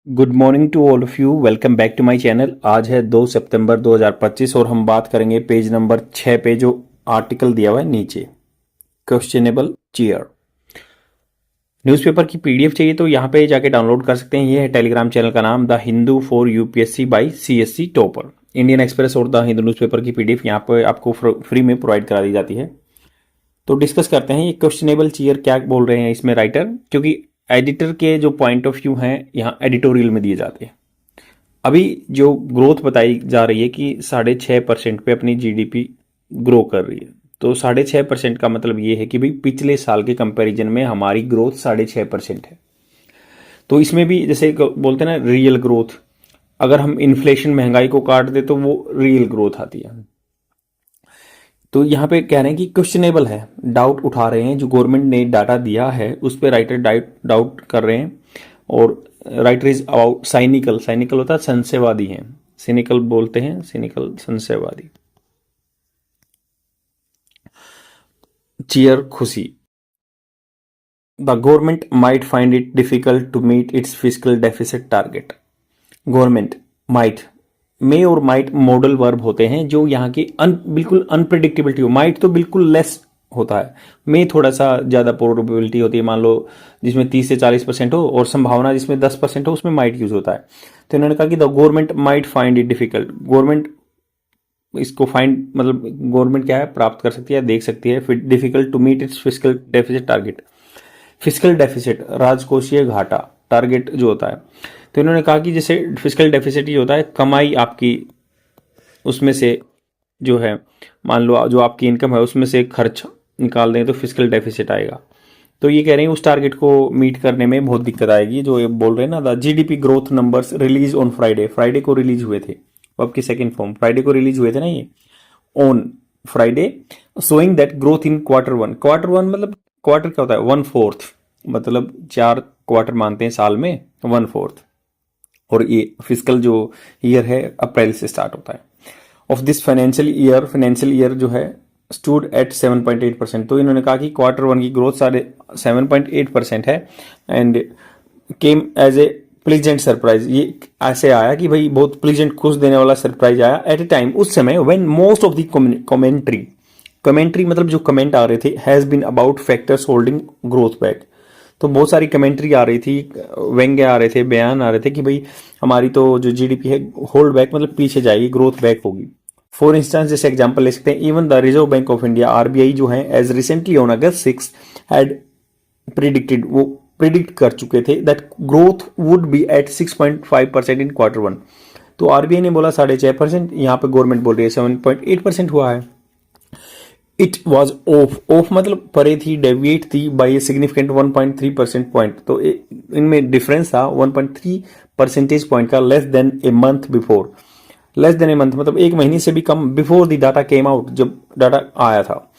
Good morning to all of you. Welcome back to my channel. आज है 2 सितंबर 2025 और हम बात करेंगे पेज नंबर 6 पे जो आर्टिकल दिया हुआ है नीचे, क्वेश्चनेबल चेयर। न्यूज़पेपर की पीडीएफ चाहिए तो यहाँ पे जाके डाउनलोड कर सकते हैं। ये है टेलीग्राम चैनल का नाम, the Hindu for UPSC by CSC topper. Indian Express और द हिंदू न्यूज़पेपर की पीडीएफ यहाँ पे आपको फ्री में प्रोवाइड करा दी जाती है। तो डिस्कस करते हैं ये क्वेश्चनेबल चेयर क्या बोल रहे हैं इसमें राइटर, क्योंकि एडिटर के जो पॉइंट ऑफ व्यू हैं यहाँ एडिटोरियल में दिए जाते हैं। अभी जो ग्रोथ बताई जा रही है कि 6.5% पे अपनी जीडीपी ग्रो कर रही है, तो 6.5% का मतलब ये है कि भाई पिछले साल के कंपैरिजन में हमारी ग्रोथ 6.5% है। तो इसमें भी जैसे बोलते हैं ना रियल ग्रोथ, अगर हम इन्फ्लेशन महंगाई को काट दे तो वो रियल ग्रोथ आती है। तो यहाँ पे कह रहे हैं कि क्वेश्चनेबल है, डाउट उठा रहे हैं। जो गवर्नमेंट ने डाटा दिया है उस पर राइटर डाउट कर रहे हैं। और writer is about cynical, cynical होता है संशयवादी है, सिनिकल बोलते हैं, सिनिकल संशयवादी। चीयर खुशी, the government might find it difficult to meet its physical deficit target. Government might, may और माइट मॉडल वर्ब होते हैं जो यहाँ की बिल्कुल अनप्रिडिक्टेबिलिटी हो। माइट तो बिल्कुल लेस होता है, मे थोड़ा सा ज्यादा प्रोबेबिलिटी होती है। मान लो जिसमें 30 से 40% हो और संभावना जिसमें 10% हो, उसमें माइट यूज होता है। तो इन्होंने कहा कि the government might find it difficult. Government इसको फाइंड मतलब गवर्नमेंट क्या है, प्राप्त कर सकती है, देख सकती है difficult to meet its physical deficit target. Physical deficit राजकोषीय घाटा, टारगेट जो होता है। तो इन्होंने कहा कि जैसे फिजिकल डेफिसिट ये होता है कमाई आपकी, उसमें से जो है मान लो जो आपकी इनकम है उसमें से खर्च निकाल दें तो फिजिकल डेफिसिट आएगा। तो ये कह रहे हैं उस टारगेट को मीट करने में बहुत दिक्कत आएगी। जो ये बोल रहे हैं ना, the GDP growth numbers release on Friday, Friday को रिलीज हुए थे, अब की सेकंड फॉर्म फ्राइडे को रिलीज हुए थे ना ये, on Friday, showing that growth in Q1। Q1 मतलब क्वार्टर क्या होता है, 1/4, मतलब 4 क्वार्टर मानते हैं साल में, 1/4। और ये फिजिकल जो ईयर है अप्रैल से स्टार्ट होता है। ऑफ दिस फाइनेंशियल ईयर जो है स्टूड एट 7.8%। तो इन्होंने कहा कि Q1 की ग्रोथ 7.8% है and came as a pleasant surprise. ये ऐसे आया कि भाई बहुत प्लीजेंट, खुश देने वाला सरप्राइज आया एट ए टाइम, उस समय when most of the commentary मतलब जो कमेंट आ रहे थे has been about factors holding growth back. तो बहुत सारी कमेंट्री आ रही थी, व्यंग्य आ रहे थे, बयान आ रहे थे कि भाई हमारी तो जो जीडीपी है होल्ड बैक मतलब पीछे जाएगी, ग्रोथ बैक होगी। फॉर इंस्टेंस जैसे एग्जांपल ले सकते हैं, even the Reserve Bank of India RBI जो है as recently on August 6 had predicted, वो प्रिडिक्ट कर चुके थे that growth would be at 6.5% in Q1। तो आरबीआई ने बोला 6.5%, यहाँ पे गवर्नमेंट बोल रही है 7.8% हुआ है। इट वॉज ऑफ मतलब परे थी, डेविएट थी बाई ए सिग्निफिकेंट 1.3% पॉइंट। तो इनमें डिफरेंस था 1.3 परसेंटेज पॉइंट का, less than a month before. Less than a month मतलब एक महीने से भी कम, before the data came out, जब डाटा आया था।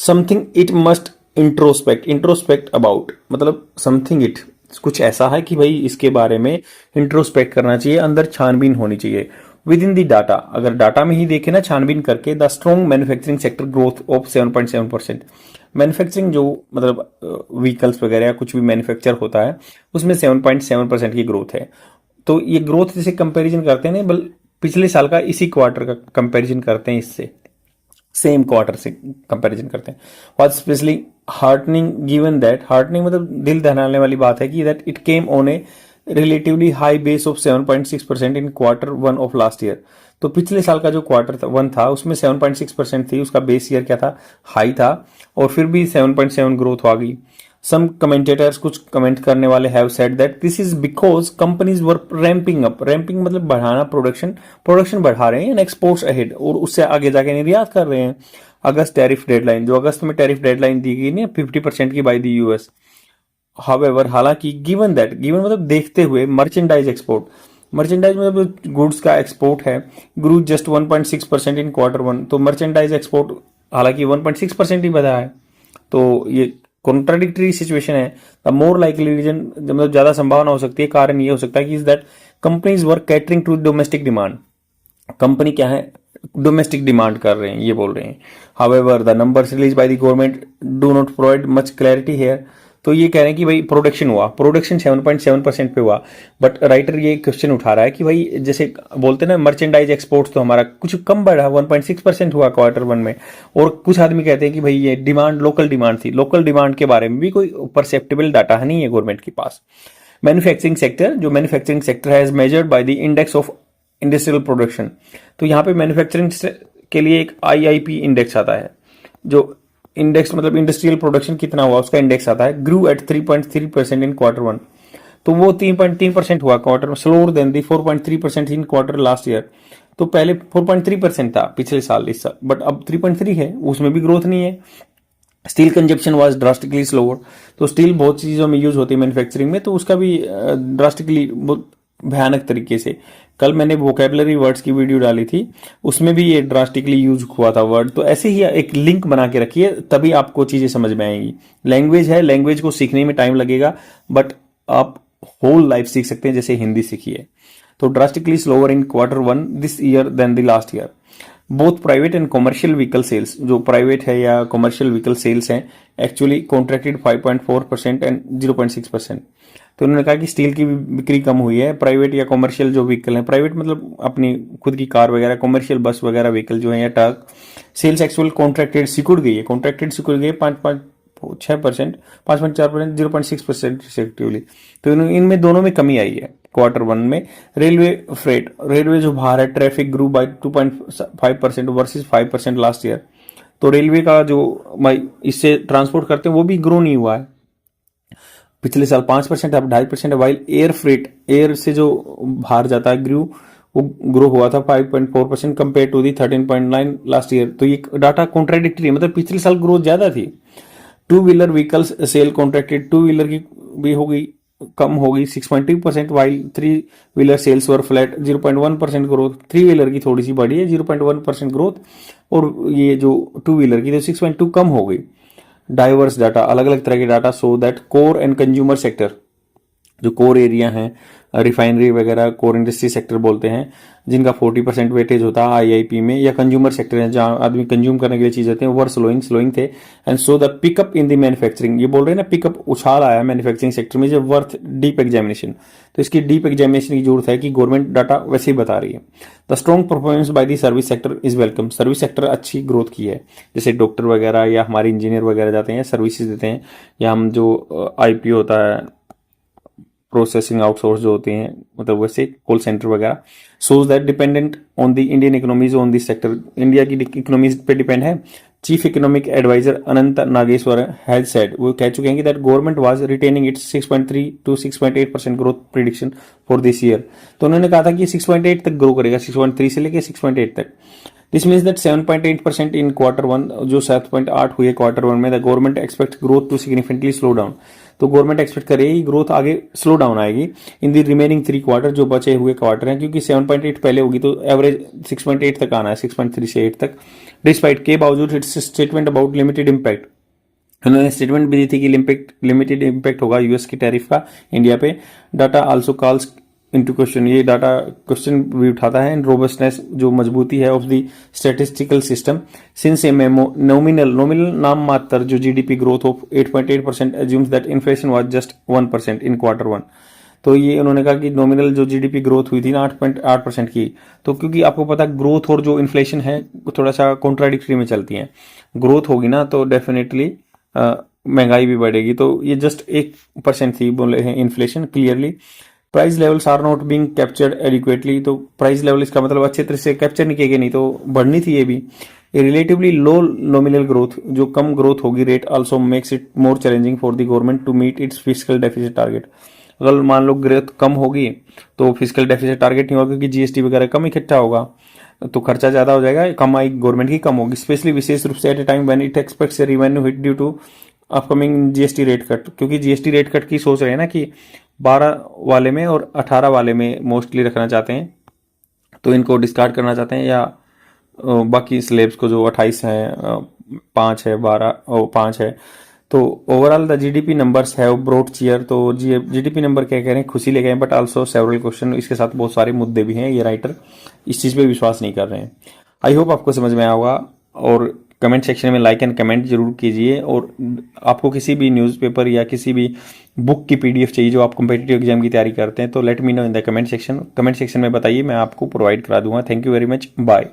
Something it must introspect about, मतलब समथिंग इट कुछ ऐसा है कि भाई इसके बारे में इंट्रोस्पेक्ट करना चाहिए, अंदर छानबीन होनी चाहिए। विद इन द डाटा, अगर डाटा में ही देखे ना छानबीन करके, the strong manufacturing sector growth of 7.7%। Manufacturing जो मतलब व्हीकल्स वगैरह या कुछ भी मैन्युफैक्चर होता है उसमें 7.7% की ग्रोथ है। तो ये ग्रोथ जैसे कंपैरिजन करते हैं ना, पिछले साल का इसी क्वार्टर का कंपैरिजन करते हैं, इससे सेम क्वार्टर से कंपैरिजन करते हैं। What specially heartening given that, heartening मतलब दिल दहलाने वाली बात है कि that it came on A relatively high base of 7.6% in Q1 of last year. तो पिछले साल का जो Q1 था उसमें 7.6% थी, उसका बेस ईयर क्या था, हाई था, और फिर भी 7.7 ग्रोथ आ गई। सम कमेंटेटर्स, कुछ कमेंट करने वाले have said that this is because companies were ramping up, ramping मतलब बढ़ाना, प्रोडक्शन बढ़ा रहे हैं एंड एक्सपोर्ट्स अहेड, और उससे आगे जाके निर्यात कर रहे हैं। अगस्त टैरिफ डेडलाइन, जो अगस्त में टैरिफ डेडलाइन दी गई ना 50% की बाय द यूएस। हावेवर हालांकि गिवन मतलब देखते हुए, मर्चेंडाइज एक्सपोर्ट, मर्चेंडाइज मतलब गुड्स का एक्सपोर्ट है, ग्रू जस्ट 1.6% इन Q1। तो मर्चेंडाइज एक्सपोर्ट हालांकि 1.6% ही बढ़ा है। तो ये कॉन्ट्राडिक्टरी सिचुएशन है। द मोर लाइकली रीजन मतलब ज्यादा संभावना हो सकती है, कारण ये हो सकता है कि is that companies were catering to domestic demand. Company क्या है, डोमेस्टिक डिमांड कर रहे हैं, ये बोल रहे हैं। However the numbers release by the government do not provide much clarity here. तो ये कह रहे हैं कि भाई प्रोडक्शन हुआ, प्रोडक्शन 7.7% पे हुआ, बट राइटर ये क्वेश्चन उठा रहा है कि भाई जैसे बोलते हैं ना मर्चेंडाइज एक्सपोर्ट्स तो हमारा कुछ कम बढ़ा, 1.6% हुआ क्वार्टर 1 में। और कुछ आदमी कहते हैं कि भाई ये डिमांड लोकल डिमांड थी, लोकल डिमांड के बारे में भी कोई परसेप्टेबल डाटा नहीं है गवर्नमेंट के पास। मैन्युफैक्चरिंग सेक्टर, जो manufacturing sector has measured by the index of industrial production, तो यहाँ पे मैन्युफैक्चरिंग के लिए एक आईआईपी इंडेक्स आता है, जो इंडेक्स मतलब इंडस्ट्रियल प्रोडक्शन कितना हुआ उसका इंडेक्स आता है, ग्रू एट 3.3% इन क्वार्टर 1। तो वो 3.3% हुआ क्वार्टर में, स्लोअर देन दी 4.3% इन क्वार्टर लास्ट ईयर। तो पहले 4.3% था पिछले साल इस साल, बट अब 3.3 है, उसमें भी ग्रोथ नहीं है। Steel consumption was drastically slower, तो स्टील बहुत चीज़ों में यूज होती है मैन्युफैक्चरिंग में, तो उसका भी ड्रास्टिकली भयानक तरीके से। कल मैंने वोकेबलरी वर्ड्स की वीडियो डाली थी, उसमें भी ये ड्रास्टिकली यूज हुआ था वर्ड। तो ऐसे ही एक लिंक बना के रखिए, तभी आपको चीज़ें समझ में आएंगी। लैंग्वेज है, लैंग्वेज को सीखने में टाइम लगेगा, बट आप होल लाइफ सीख सकते हैं, जैसे हिंदी सीखी है। तो drastically slower in quarter 1 this year than the last year. Both private and commercial vehicle sales, जो प्राइवेट है या कॉमर्शियल व्हीकल सेल्स हैं, एक्चुअली कॉन्ट्रैक्टेड 5.4% एंड 0.6%। तो उन्होंने कहा कि स्टील की बिक्री कम हुई है, प्राइवेट या कॉमर्शियल जो व्हीकल है, प्राइवेट मतलब अपनी खुद की कार वगैरह, कॉमर्शियल बस वगैरह व्हीकल जो है या ट्रक, सेल्स एक्चुअल कॉन्ट्रैक्टेड सिकुड़ गई है, कॉन्ट्रैक्टेड सिकुड़ गई है 5.6%, 5.4%, 0.6% रिस्पेक्टिवली। तो इनमें दोनों में कमी आई है क्वार्टर 1 में। रेलवे फ्रेट, रेलवे जो भार है, traffic grew by 2.5% versus 5% last year. तो रेलवे का जो इससे ट्रांसपोर्ट करते हैं वो भी ग्रो नहीं हुआ है, पिछले साल 5% अब 2.5% है। वाइल एयर फ्रेट, एयर से जो बाहर जाता है ग्रू, वो ग्रो हुआ था 5.4% compare to the 13.9 last year. तो ये डाटा कॉन्ट्राडिक्टरी है, मतलब पिछले साल ग्रोथ ज्यादा थी। Two wheeler vehicles sale contracted, two wheeler की भी हो गई, कम हो गई 6.2%, while three wheeler sales were flat 0.1% growth. Three wheeler की थोड़ी सी बढ़ी है 0.1% ग्रोथ, और ये जो टू व्हीलर की तो 6.2 कम हो गई। डाइवर्स डाटा, अलग अलग तरह के data so that core and consumer sector, जो कोर एरिया हैं, रिफाइनरी वगैरह कोर इंडस्ट्री सेक्टर बोलते हैं, जिनका 40% वेटेज होता है आईआईपी में, या कंज्यूमर सेक्टर है जहां आदमी कंज्यूम करने के लिए चीज होते हैं, वर स्लोइंग थे। And so the pickup in the manufacturing, ये बोल रहे हैं ना पिकअप, उछाल आया मैन्युफैक्चरिंग सेक्टर में, जो वर्थ डीप एग्जामिनेशन। तो इसकी डीप एग्जामिनेशन की जरूरत है कि गवर्नमेंट डाटा वैसे ही बता रही है। The strong performance by the service sector is welcome, service sector अच्छी ग्रोथ की है, जैसे डॉक्टर वगैरह या हमारे इंजीनियर वगैरह जाते हैं सर्विसेज देते हैं, या हम जो आईपीओ होता है, प्रोसेसिंग आउटसोर्स जो होते हैं, मतलब वैसे कॉल सेंटर वगैरह, shows that dependent on the Indian economies on this sector, India की इकोनॉमीज पे डिपेंड है। Chief economic adviser Anant Nageshwar has said, वो कह चुके हैं कि that government was retaining its 6.3 to 6.8% growth prediction for this year. तो उन्होंने कहा था कि 6.8 तक ग्रो करेगा, 6.3 से लेके 6.8 तक। This means that 7.8% in quarter 1, जो 7.8 हुई है क्वार्टर 1 में, the government expect growth to significantly slow down. तो गवर्नमेंट एक्सपेक्ट करेगी ग्रोथ आगे स्लो डाउन आएगी इन द रिमेनिंग 3 क्वार्टर, जो बचे हुए क्वार्टर हैं, क्योंकि 7.8 पहले होगी तो एवरेज 6.8 तक आना है, 6.3 से 8 तक। डिस्पाइट के बावजूद it's statement about limited impact, उन्होंने स्टेटमेंट भी दी थी कि लिमिटेड इम्पैक्ट होगा यूएस की टैरिफ का इंडिया पे। Data also calls into question, ये डाटा क्वेश्चन भी उठाता है, एंड रोबस्टनेस, जो मजबूती है of the statistical system, since a nominal नाम मात्र जो GDP growth of 8.8% assumes that inflation was just 1% in quarter 1। तो ये उन्होंने कहा कि नॉमिनल जो जीडीपी ग्रोथ हुई थी ना 8.8% की, तो क्योंकि आपको पता है ग्रोथ और जो इन्फ्लेशन है थोड़ा सा कॉन्ट्राडिक्टरी में चलती है। ग्रोथ होगी ना तो डेफिनेटली महंगाई भी बढ़ेगी, तो ये जस्ट 1% थी बोले हैं inflation clearly. Price levels are not being captured adequately, तो प्राइस लेवल इसका मतलब अच्छे तरह से कैप्चर नहीं किए गए, नहीं तो बढ़नी थी ये भी। रिलेटिवली लो नॉमिनल ग्रोथ, जो कम ग्रोथ होगी rate, also makes it more challenging for the government to meet its fiscal deficit target. अगर मान लो ग्रोथ कम होगी तो फिस्कल डेफिसिट टारगेट नहीं होगा, क्योंकि जीएसटी वगैरह कम इकट्ठा होगा, तो खर्चा ज्यादा हो जाएगा, कमाई गवर्नमेंट की कम होगी, स्पेशली विशेष रूप से at a time when it expects a revenue hit due to upcoming GST rate cut. क्योंकि जीएसटी रेट कट की सोच रहे हैं ना कि 12 वाले में और 18 वाले में मोस्टली रखना चाहते हैं, तो इनको डिस्कार्ड करना चाहते हैं, या बाकी स्लेब्स को जो 28 है, 5 है, 12 और 5 है। तो overall the GDP numbers have brought cheer, तो जीडीपी नंबर क्या कह रहे हैं, खुशी ले गए, बट आल्सो सेवरल क्वेश्चन, इसके साथ बहुत सारे मुद्दे भी हैं। ये राइटर इस चीज पे विश्वास नहीं कर रहे हैं। आई होप आपको समझ में आया होगा, और कमेंट सेक्शन में लाइक एंड कमेंट जरूर कीजिए। और आपको किसी भी न्यूज़पेपर या किसी भी बुक की पीडीएफ चाहिए जो आप कॉम्पिटिटिव एग्जाम की तैयारी करते हैं तो let me know in the comment section में बताइए, मैं आपको प्रोवाइड करा दूंगा। Thank you very much, bye.